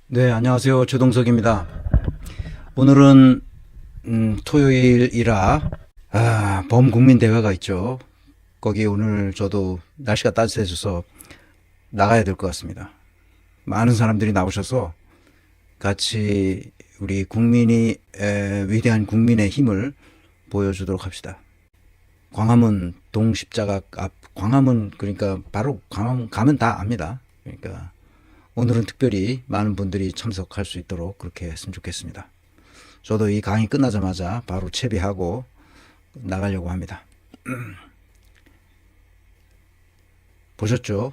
네, 안녕하세요. 조동석입니다. 오늘은 토요일이라 범국민대회가 있죠. 거기 오늘 저도 날씨가 따뜻해져서 나가야 될 것 같습니다. 많은 사람들이 나오셔서 같이 우리 위대한 국민의 힘을 보여주도록 합시다. 광화문 동십자가 앞, 광화문, 그러니까 바로 광화문 가면 다 압니다. 그러니까 오늘은 특별히 많은 분들이 참석할 수 있도록 그렇게 했으면 좋겠습니다. 저도 이 강의 끝나자마자 바로 채비하고 나가려고 합니다. 보셨죠?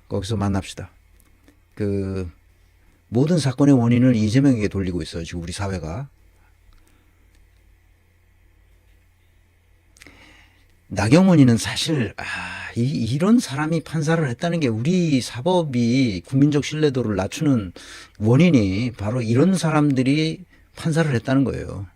거기서 만납시다. 모든 사건의 원인을 이재명에게 돌리고 있어요. 지금 우리 사회가. 나경원이는 사실 이런 사람이 판사를 했다는 게 우리 사법이 국민적 신뢰도를 낮추는 원인이 바로 이런 사람들이 판사를 했다는 거예요.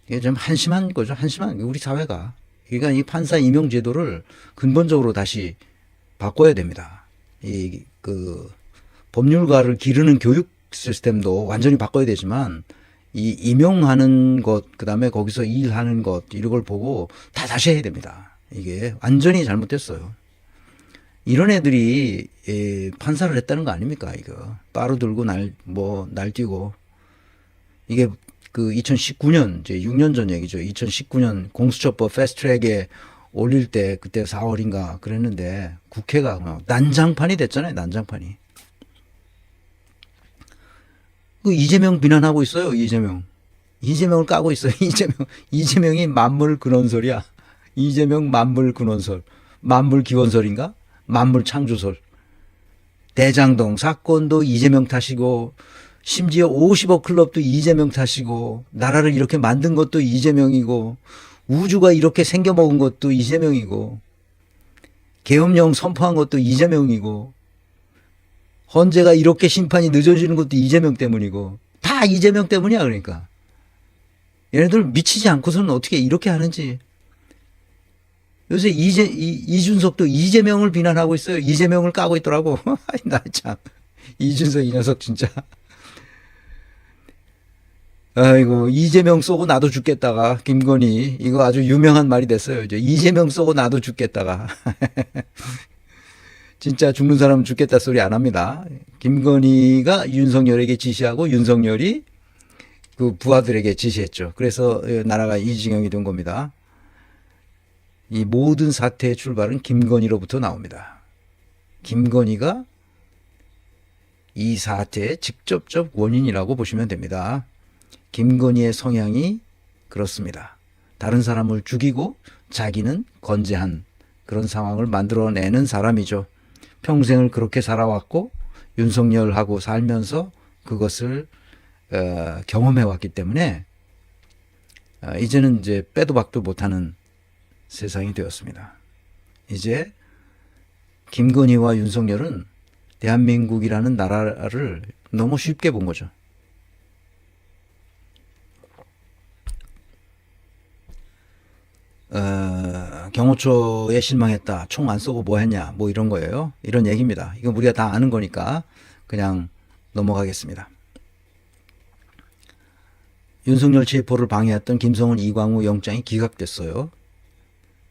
이게 좀 한심한 거죠. 한심한 우리 사회가. 그러니까 이 판사 임용 제도를 근본적으로 다시 바꿔야 됩니다. 법률가를 기르는 교육 시스템도 완전히 바꿔야 되지만 이 임용하는 것, 그 다음에 거기서 일하는 것, 이런 걸 보고 다 다시 해야 됩니다. 이게 완전히 잘못됐어요. 이런 애들이 판사를 했다는 거 아닙니까, 이거. 빠루 들고 날뛰고. 이게 2019년, 이제 6년 전 얘기죠. 2019년 공수처법 패스트트랙에 올릴 때 그때 4월인가 그랬는데 국회가 난장판이 됐잖아요, 난장판이. 이재명 비난하고 있어요. 이재명을 까고 있어요. 이재명이 만물 근원설이야. 이재명 만물 근원설. 만물 기원설인가? 만물 창조설. 대장동 사건도 이재명 탓이고, 심지어 50억 클럽도 이재명 탓이고, 나라를 이렇게 만든 것도 이재명이고, 우주가 이렇게 생겨먹은 것도 이재명이고, 계엄령 선포한 것도 이재명이고, 헌재가 이렇게 심판이 늦어지는 것도 이재명 때문이고 다 이재명 때문이야. 그러니까 얘네들 미치지 않고서는 어떻게 이렇게 하는지. 요새 이준석도 이재명을 비난하고 있어요. 이재명을 까고 있더라고. 나 참 이준석 이 녀석 진짜. 아이고, 이재명 쏘고 나도 죽겠다가. 김건희 이거 아주 유명한 말이 됐어요. 이제 이재명 쏘고 나도 죽겠다가. 진짜 죽는 사람은 죽겠다 소리 안 합니다. 김건희가 윤석열에게 지시하고 윤석열이 그 부하들에게 지시했죠. 그래서 나라가 이 지경이 된 겁니다. 이 모든 사태의 출발은 김건희로부터 나옵니다. 김건희가 이 사태의 직접적 원인이라고 보시면 됩니다. 김건희의 성향이 그렇습니다. 다른 사람을 죽이고 자기는 건재한 그런 상황을 만들어내는 사람이죠. 평생을 그렇게 살아왔고 윤석열하고 살면서 그것을 경험해 왔기 때문에 이제는 이제 빼도 박도 못하는 세상이 되었습니다. 이제 김건희와 윤석열은 대한민국이라는 나라를 너무 쉽게 본 거죠. 경호처에 실망했다. 총 안 쏘고 뭐 했냐. 뭐 이런 거예요. 이런 얘기입니다. 이건 우리가 다 아는 거니까 그냥 넘어가겠습니다. 윤석열 체포를 방해했던 김성훈, 이광우 영장이 기각됐어요.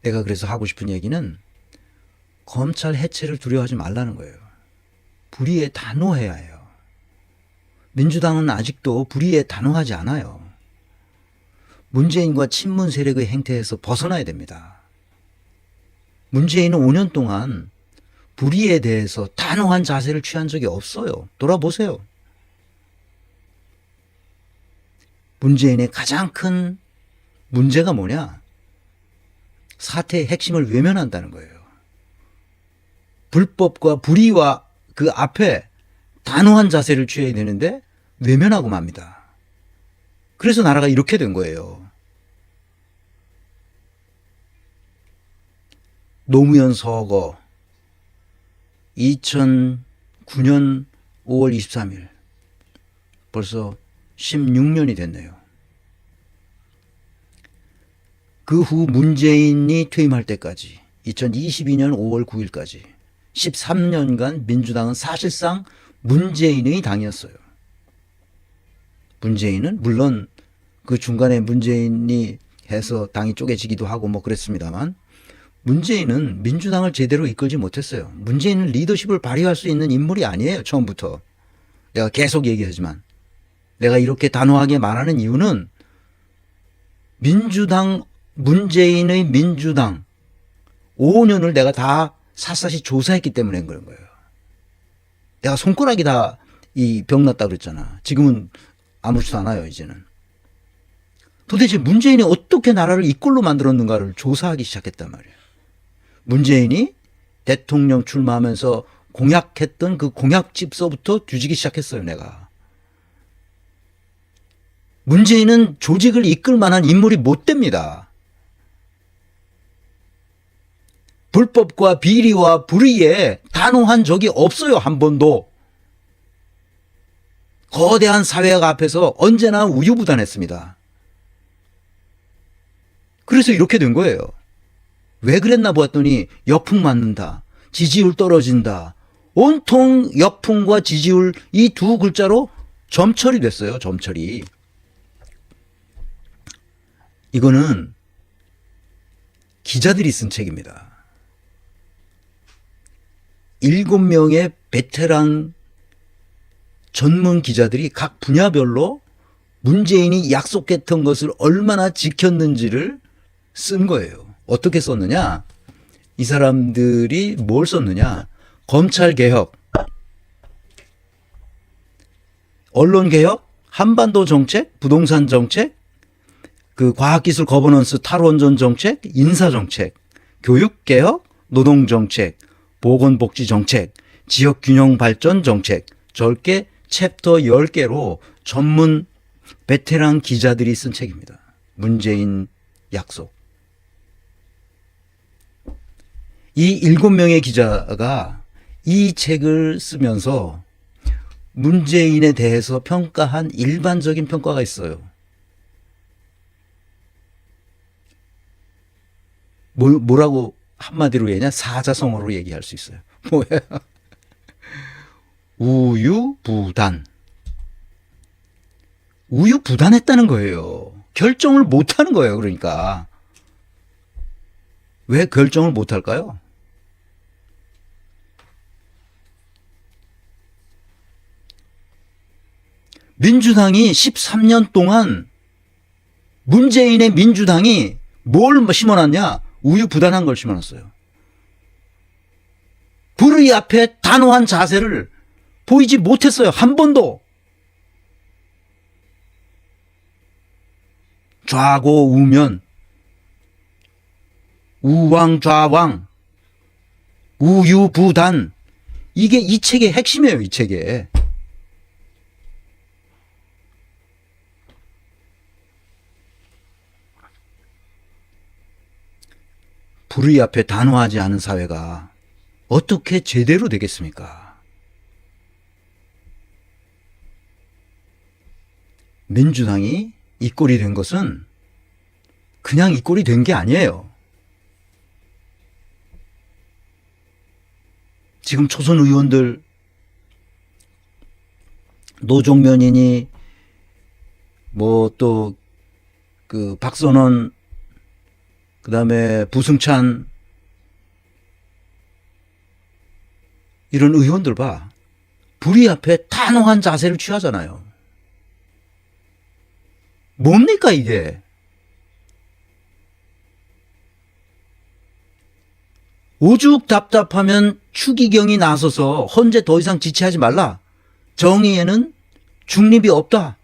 내가 그래서 하고 싶은 얘기는 검찰 해체를 두려워하지 말라는 거예요. 불의에 단호해야 해요. 민주당은 아직도 불의에 단호하지 않아요. 문재인과 친문 세력의 행태에서 벗어나야 됩니다. 문재인은 5년 동안 불의에 대해서 단호한 자세를 취한 적이 없어요. 돌아보세요. 문재인의 가장 큰 문제가 뭐냐? 사태의 핵심을 외면한다는 거예요. 불법과 불의와 그 앞에 단호한 자세를 취해야 되는데 외면하고 맙니다. 그래서 나라가 이렇게 된 거예요. 노무현 서거 2009년 5월 23일 벌써 16년이 됐네요. 그 후 문재인이 퇴임할 때까지 2022년 5월 9일까지 13년간 민주당은 사실상 문재인의 당이었어요. 문재인은 물론 그 중간에 문재인이 해서 당이 쪼개지기도 하고 뭐 그랬습니다만 문재인은 민주당을 제대로 이끌지 못했어요. 문재인은 리더십을 발휘할 수 있는 인물이 아니에요. 처음부터. 내가 계속 얘기하지만 내가 이렇게 단호하게 말하는 이유는 민주당, 문재인의 민주당 5년을 내가 다 샅샅이 조사했기 때문에 그런 거예요. 내가 손가락이 다 이 병났다 그랬잖아. 지금은 아무렇지도 않아요. 이제는. 도대체 문재인이 어떻게 나라를 이꼴로 만들었는가를 조사하기 시작했단 말이에요. 문재인이 대통령 출마하면서 공약했던 그 공약집서부터 뒤지기 시작했어요. 내가. 문재인은 조직을 이끌 만한 인물이 못 됩니다. 불법과 비리와 불의에 단호한 적이 없어요. 한 번도. 거대한 사회가 앞에서 언제나 우유부단했습니다. 그래서 이렇게 된 거예요. 왜 그랬나 보았더니 역풍 맞는다. 지지율 떨어진다. 온통 역풍과 지지율 이 두 글자로 점철이 됐어요. 점철이. 이거는 기자들이 쓴 책입니다. 7명의 베테랑 전문 기자들이 각 분야별로 문재인이 약속했던 것을 얼마나 지켰는지를 쓴 거예요. 어떻게 썼느냐? 이 사람들이 뭘 썼느냐? 검찰개혁, 언론개혁, 한반도 정책, 부동산 정책, 그 과학기술 거버넌스 탈원전 정책, 인사정책, 교육개혁, 노동정책, 보건복지정책, 지역균형발전 정책, 저렇게 챕터 10개로 전문 베테랑 기자들이 쓴 책입니다. 문재인 약속. 이 7명의 기자가 이 책을 쓰면서 문재인에 대해서 평가한 일반적인 평가가 있어요. 뭐라고 한마디로 얘기하냐? 사자성어로 얘기할 수 있어요. 뭐예요? 우유부단. 우유부단했다는 거예요. 결정을 못하는 거예요. 그러니까. 왜 결정을 못할까요? 민주당이 13년 동안 문재인의 민주당이 뭘 심어놨냐? 우유부단한 걸 심어놨어요. 불의 앞에 단호한 자세를 보이지 못했어요. 한 번도. 좌고 우면, 우왕좌왕, 우유부단. 이게 이 책의 핵심이에요. 이 책에. 불의 앞에 단호하지 않은 사회가 어떻게 제대로 되겠습니까? 민주당이 이 꼴이 된 것은 그냥 이 꼴이 된 게 아니에요. 지금 초선 의원들 노종면이니 뭐 또 그 박선원 그다음에 부승찬 이런 의원들 봐. 불의 앞에 단호한 자세를 취하잖아요. 뭡니까 이게? 오죽 답답하면 추기경이 나서서 헌재 더 이상 지체하지 말라. 정의에는 중립이 없다.